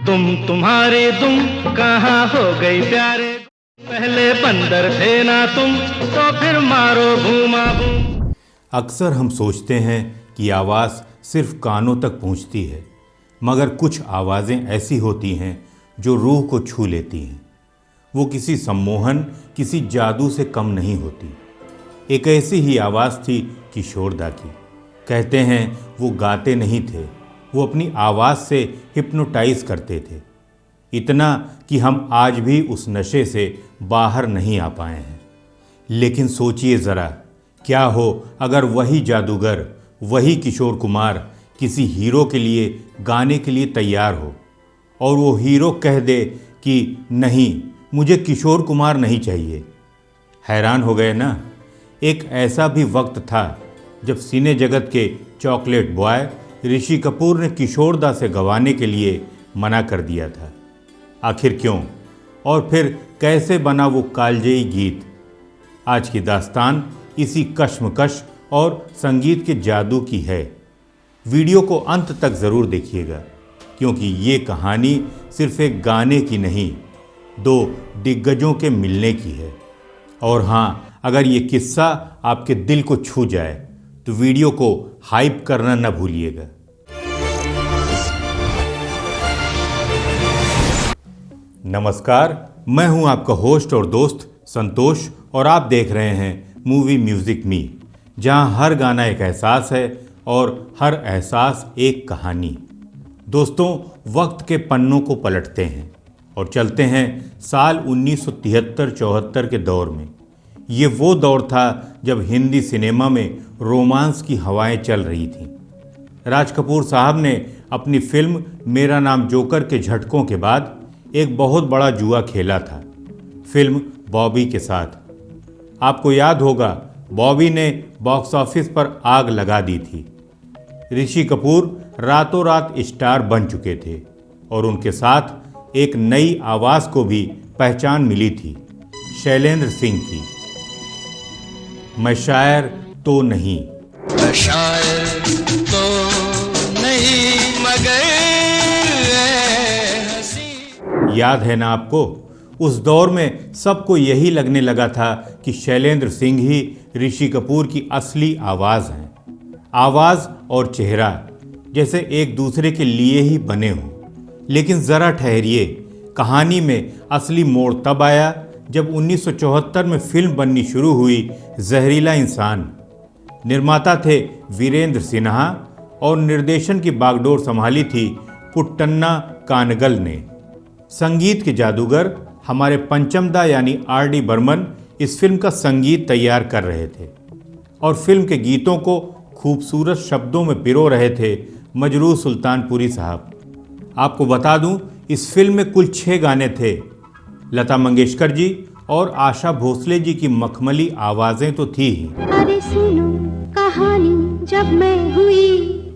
तुम्हारे तुम कहाँ हो गई प्यारे, पहले बंदर थे ना तुम, तो फिर मारो भूमा भूम। अक्सर हम सोचते हैं कि आवाज़ सिर्फ कानों तक पहुंचती है, मगर कुछ आवाज़ें ऐसी होती हैं जो रूह को छू लेती हैं। वो किसी सम्मोहन, किसी जादू से कम नहीं होती। एक ऐसी ही आवाज़ थी किशोरदा की। कहते हैं वो गाते नहीं थे, वो अपनी आवाज़ से हिप्नोटाइज करते थे, इतना कि हम आज भी उस नशे से बाहर नहीं आ पाए हैं। लेकिन सोचिए ज़रा, क्या हो अगर वही जादूगर, वही किशोर कुमार किसी हीरो के लिए गाने के लिए तैयार हो और वो हीरो कह दे कि नहीं, मुझे किशोर कुमार नहीं चाहिए। हैरान हो गए ना। एक ऐसा भी वक्त था जब सिने जगत के चॉकलेट बॉय ऋषि कपूर ने किशोरदा से गवाने के लिए मना कर दिया था। आखिर क्यों, और फिर कैसे बना वो कालजयी गीत? आज की दास्तान इसी कश्मकश और संगीत के जादू की है। वीडियो को अंत तक ज़रूर देखिएगा, क्योंकि ये कहानी सिर्फ एक गाने की नहीं, दो दिग्गजों के मिलने की है। और हाँ, अगर ये किस्सा आपके दिल को छू जाए तो वीडियो को हाइप करना न भूलिएगा। नमस्कार, मैं हूं आपका होस्ट और दोस्त संतोष और आप देख रहे हैं मूवी म्यूजिक मी, जहां हर गाना एक एहसास है और हर एहसास एक कहानी। दोस्तों, वक्त के पन्नों को पलटते हैं और चलते हैं साल 1973-74 के दौर में। ये वो दौर था जब हिंदी सिनेमा में रोमांस की हवाएं चल रही थीं। राज कपूर साहब ने अपनी फिल्म मेरा नाम जोकर के झटकों के बाद एक बहुत बड़ा जुआ खेला था, फिल्म बॉबी के साथ। आपको याद होगा, बॉबी ने बॉक्स ऑफिस पर आग लगा दी थी। ऋषि कपूर रातों रात स्टार बन चुके थे और उनके साथ एक नई आवाज़ को भी पहचान मिली थी, शैलेंद्र सिंह की। मैं शायर तो नहीं, मैं शायर तो नहीं मगर हंसी। याद है ना आपको? उस दौर में सबको यही लगने लगा था कि शैलेंद्र सिंह ही ऋषि कपूर की असली आवाज़ हैं। आवाज़ और चेहरा जैसे एक दूसरे के लिए ही बने हों। लेकिन ज़रा ठहरिए, कहानी में असली मोड़ तब आया जब 1974 में फिल्म बननी शुरू हुई जहरीला इंसान। निर्माता थे वीरेंद्र सिन्हा और निर्देशन की बागडोर संभाली थी पुट्टन्ना कानगल ने। संगीत के जादूगर हमारे पंचमदा यानी आर.डी. बर्मन इस फिल्म का संगीत तैयार कर रहे थे और फिल्म के गीतों को खूबसूरत शब्दों में पिरो रहे थे मजरूह सुल्तानपुरी साहब। आपको बता दूं, इस फिल्म में कुल 6 गाने थे। लता मंगेशकर जी और आशा भोसले जी की मखमली आवाज़ें तो थी ही। अरे सुनो कहानी, जब मैं हुई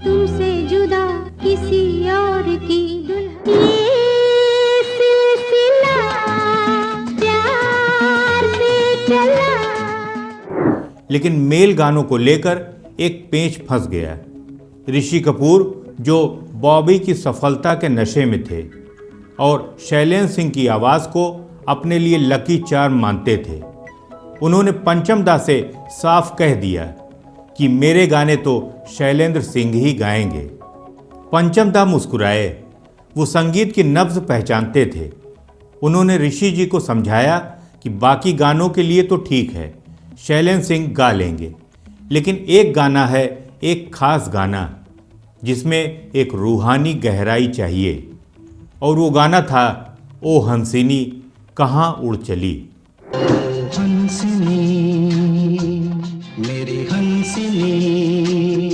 तुमसे जुदा किसी और की दुल्हन, ये सिलसिला प्यार से चला। लेकिन मेल गानों को लेकर एक पेंच फंस गया। ऋषि कपूर जो बॉबी की सफलता के नशे में थे और शैलेंद्र सिंह की आवाज़ को अपने लिए लकी चार्म मानते थे, उन्होंने पंचमदा से साफ कह दिया कि मेरे गाने तो शैलेंद्र सिंह ही गाएंगे। पंचमदा मुस्कुराए, वो संगीत की नब्ज पहचानते थे। उन्होंने ऋषि जी को समझाया कि बाकी गानों के लिए तो ठीक है, शैलेंद्र सिंह गा लेंगे, लेकिन एक गाना है, एक खास गाना जिसमें एक रूहानी गहराई चाहिए, और वो गाना था ओ हंसिनी कहाँ उड़ चली। हंसिनी मेरी हंसिनी।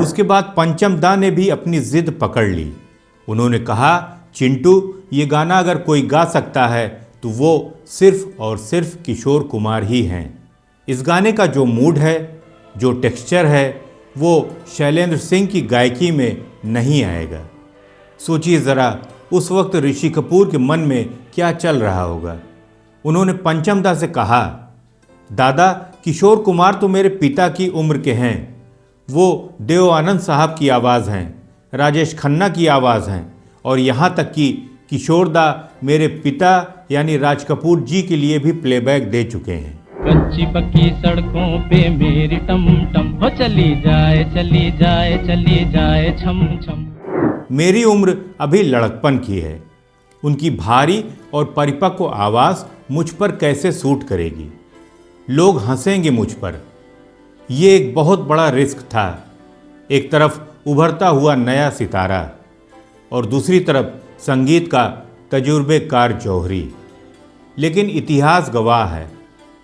उसके बाद पंचमदा ने भी अपनी जिद पकड़ ली। उन्होंने कहा, चिंटू, ये गाना अगर कोई गा सकता है तो वो सिर्फ और सिर्फ किशोर कुमार ही हैं। इस गाने का जो मूड है, जो टेक्सचर है, वो शैलेंद्र सिंह की गायकी में नहीं आएगा। सोचिए ज़रा, उस वक्त ऋषि कपूर के मन में क्या चल रहा होगा। उन्होंने पंचमदा से कहा, दादा, किशोर कुमार तो मेरे पिता की उम्र के हैं, वो देव आनंद साहब की आवाज़ हैं, राजेश खन्ना की आवाज़ हैं और यहाँ तक कि किशोरदा मेरे पिता यानी राज कपूर जी के लिए भी प्लेबैक दे चुके हैं। कच्ची पक्की सड़कों पे मेरी टम टम हो चली जाए चली जाए चली जाए छम छम। मेरी उम्र अभी लड़कपन की है, उनकी भारी और परिपक्व आवाज़ मुझ पर कैसे सूट करेगी? लोग हंसेंगे मुझ पर। ये एक बहुत बड़ा रिस्क था, एक तरफ उभरता हुआ नया सितारा और दूसरी तरफ संगीत का तजुर्बेकार जौहरी। लेकिन इतिहास गवाह है,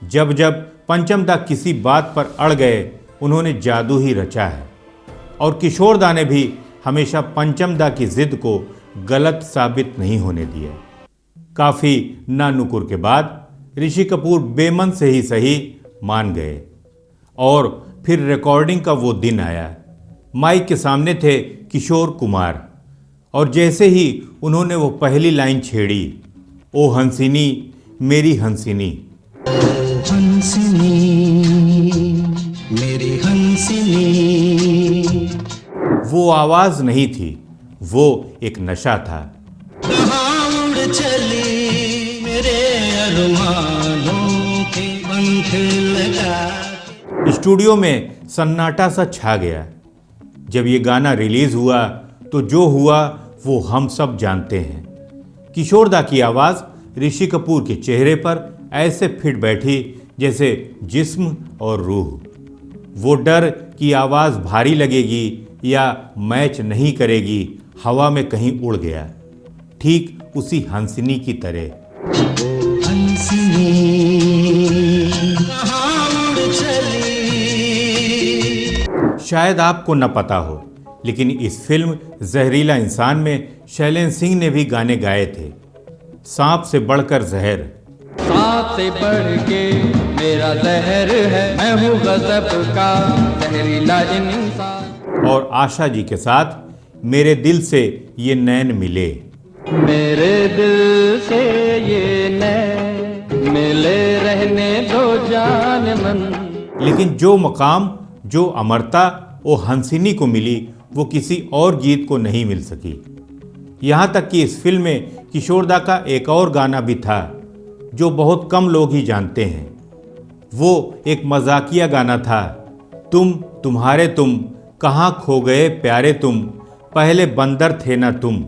जब जब पंचम दा किसी बात पर अड़ गए उन्होंने जादू ही रचा है। और किशोरदा ने भी हमेशा पंचम दा की जिद को गलत साबित नहीं होने दिया। काफ़ी नानुकुर के बाद ऋषि कपूर बेमन से ही सही मान गए और फिर रिकॉर्डिंग का वो दिन आया। माइक के सामने थे किशोर कुमार और जैसे ही उन्होंने वो पहली लाइन छेड़ी, ओ हंसिनी मेरी हंसिनी, हंसिनी मेरी हंसिनी, वो आवाज़ नहीं थी, वो एक नशा था। कहाँ उड़ चली मेरे अरमानों के पंख लगा। स्टूडियो में सन्नाटा सा छा गया। जब ये गाना रिलीज हुआ तो जो हुआ वो हम सब जानते हैं। किशोरदा की आवाज़ ऋषि कपूर के चेहरे पर ऐसे फिट बैठी जैसे जिस्म और रूह। वो डर कि आवाज़ भारी लगेगी या मैच नहीं करेगी हवा में कहीं उड़ गया, ठीक उसी हंसिनी की तरह। हंसिनी कहाँ उड़ चली। शायद आपको न पता हो, लेकिन इस फिल्म जहरीला इंसान में शैलेंद्र सिंह ने भी गाने गाए थे। सांप से बढ़कर जहर, सांप से बढ़ के मेरा जहर है, मैं हूँ गजब का जहरीला इंसान। और आशा जी के साथ मेरे दिल से ये नैन मिले, मेरे दिल से ये नैन मिले, रहने दो जान मन। लेकिन जो मकाम, जो अमरता वो हंसिनी को मिली वो किसी और गीत को नहीं मिल सकी। यहाँ तक कि इस फिल्म में किशोरदा का एक और गाना भी था जो बहुत कम लोग ही जानते हैं। वो एक मजाकिया गाना था, तुम तुम्हारे तुम कहाँ खो गए प्यारे तुम, पहले बंदर थे ना तुम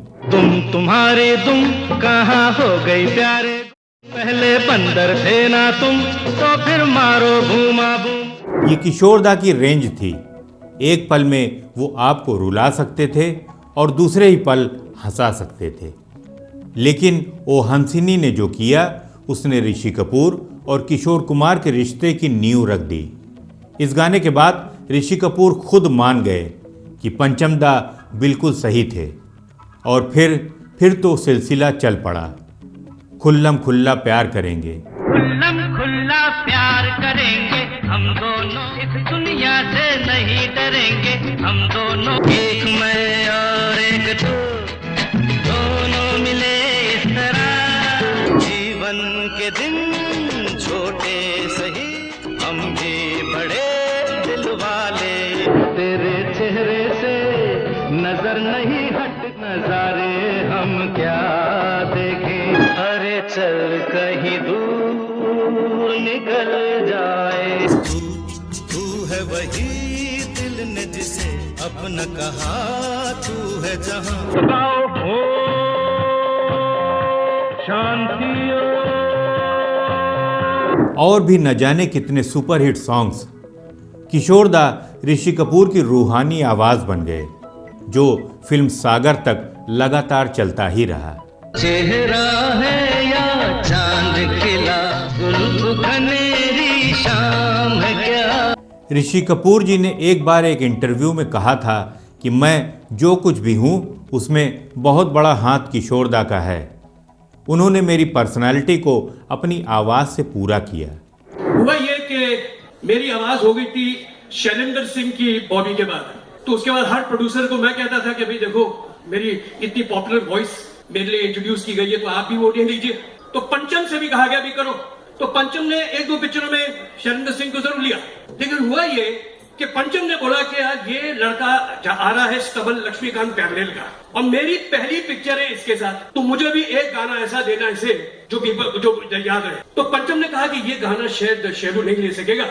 तुम्हारे तुम कहाँ हो गई प्यारे, पहले बंदर थे ना तुम, तो फिर मारो भूमा भूम। ये किशोरदा की रेंज थी। एक पल में वो आपको रुला सकते थे और दूसरे ही पल हंसा सकते थे। लेकिन ओ हंसिनी ने जो किया उसने ऋषि कपूर और किशोर कुमार के रिश्ते की नींव रख दी। इस गाने के बाद ऋषि कपूर खुद मान गए कि पंचम दा बिल्कुल सही थे और फिर तो सिलसिला चल पड़ा। खुल्लम खुल्ला प्यार करेंगे, खुल्लम खुल्ला प्यार करेंगे, हम दोनों इस दुनिया से नहीं डरेंगे, हम दोनों एक मैं और एक तू, दोनों मिले इस तरह, जीवन के दिन छोटे सही हम भी बड़े दिल वाले, तेरे चेहरे से नजर नहीं हट नजारे हम क्या देखें, अरे चल कहीं दूर निकल जाए। तू है वही दिल ने जिसे अपना कहा, तू है जहां। गाओ हो शांति। और भी न जाने कितने सुपरहिट सॉन्ग्स। किशोरदा ऋषि कपूर की रूहानी आवाज़ बन गए जो फिल्म सागर तक लगातार चलता ही रहा। चेहरा है या चांद खिला, जुल्फ घनेरी शाम है क्या। ऋषि कपूर जी ने एक बार एक इंटरव्यू में कहा था कि मैं जो कुछ भी हूँ उसमें बहुत बड़ा हाथ किशोरदा का है। उन्होंने मेरी पर्सनालिटी को अपनी आवाज़ से पूरा किया। हुआ ये कि मेरी आवाज़ हो गई थी शैलेंद्र सिंह की बॉबी के बाद, तो उसके बाद हर प्रोड्यूसर को मैं कहता था कि भाई देखो मेरी इतनी पॉपुलर वॉइस मेरे लिए इंट्रोड्यूस की गई है तो आप भी वोटिंग लीजिए। तो पंचम से भी कहा गया भी करो, तो पंचम ने एक दो पिक्चरों में शैलेंद्र सिंह को जरूर लिया। लेकिन हुआ ये कि पंचम ने बोला कि यार ये लड़का आ रहा है स्टबल लक्ष्मीकांत पैरेलल का, और मेरी पहली पिक्चर है इसके साथ, तो मुझे भी एक गाना ऐसा देना इसे जो याद रहे। तो पंचम ने कहा कि ये गाना शायद शेरू नहीं ले सकेगा,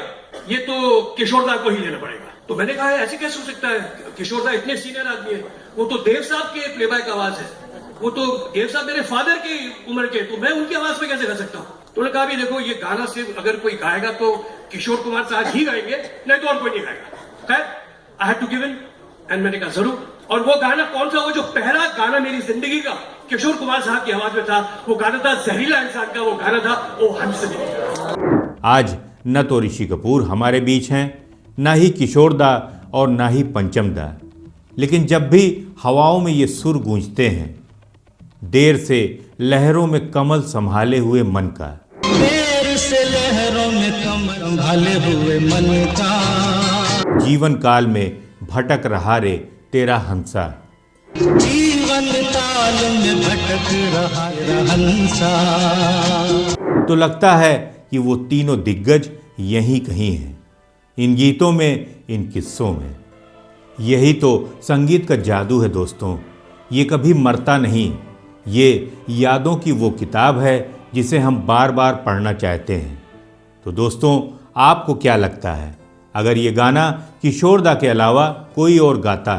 ये तो किशोरदा को ही लेना पड़ेगा। तो मैंने कहा ऐसे कैसे हो सकता है, किशोरदा इतने सीनियर आदमी है, वो तो देव साहब के प्लेबैक आवाज है, वो तो देव साहब मेरे फादर की उम्र के, तो मैं उनकी आवाज पे कैसे गा सकता हूँ। तो उन्होंने कहा भी देखो ये गाना सिर्फ अगर कोई गाएगा तो किशोर कुमार साहब ही गाएंगे, नहीं तो और कोई नहीं गाएगा। खैर I have to give in, and मैंने कहा जरूर। और वो गाना कौन सा, वो जो पहला गाना मेरी जिंदगी का किशोर कुमार साहब की आवाज में था, वो गाना था जहरीला इंसान का, वो गाना था ओ हंसनी। आज न तो ऋषि कपूर हमारे बीच हैं, न ही किशोरदा और न ही पंचमदा, लेकिन जब भी हवाओं में ये सुर गूंजते हैं, देर से लहरों में कमल संभाले हुए मन का, देर से लहरों में कमल संभाले हुए मन का, जीवन काल में भटक रहा रे तेरा हंसा, जीवन काल में भटक रहा हंसा। तो लगता है कि वो तीनों दिग्गज यहीं कहीं हैं, इन गीतों में, इन किस्सों में। यही तो संगीत का जादू है दोस्तों, ये कभी मरता नहीं। ये यादों की वो किताब है जिसे हम बार बार पढ़ना चाहते हैं। तो दोस्तों, आपको क्या लगता है, अगर ये गाना किशोरदा के अलावा कोई और गाता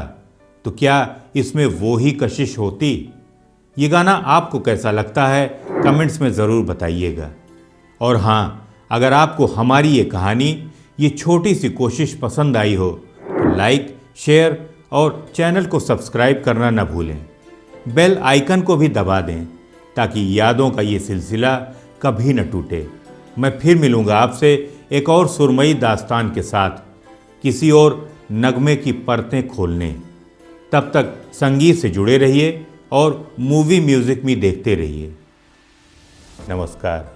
तो क्या इसमें वो ही कशिश होती? ये गाना आपको कैसा लगता है, कमेंट्स में ज़रूर बताइएगा। और हाँ, अगर आपको हमारी ये कहानी, ये छोटी सी कोशिश पसंद आई हो तो लाइक, शेयर और चैनल को सब्सक्राइब करना न भूलें। बेल आइकन को भी दबा दें ताकि यादों का ये सिलसिला कभी न टूटे। मैं फिर मिलूँगा आपसे एक और सुरमई दास्तान के साथ, किसी और नगमे की परतें खोलने। तब तक संगीत से जुड़े रहिए और मूवी म्यूज़िक में देखते रहिए। नमस्कार।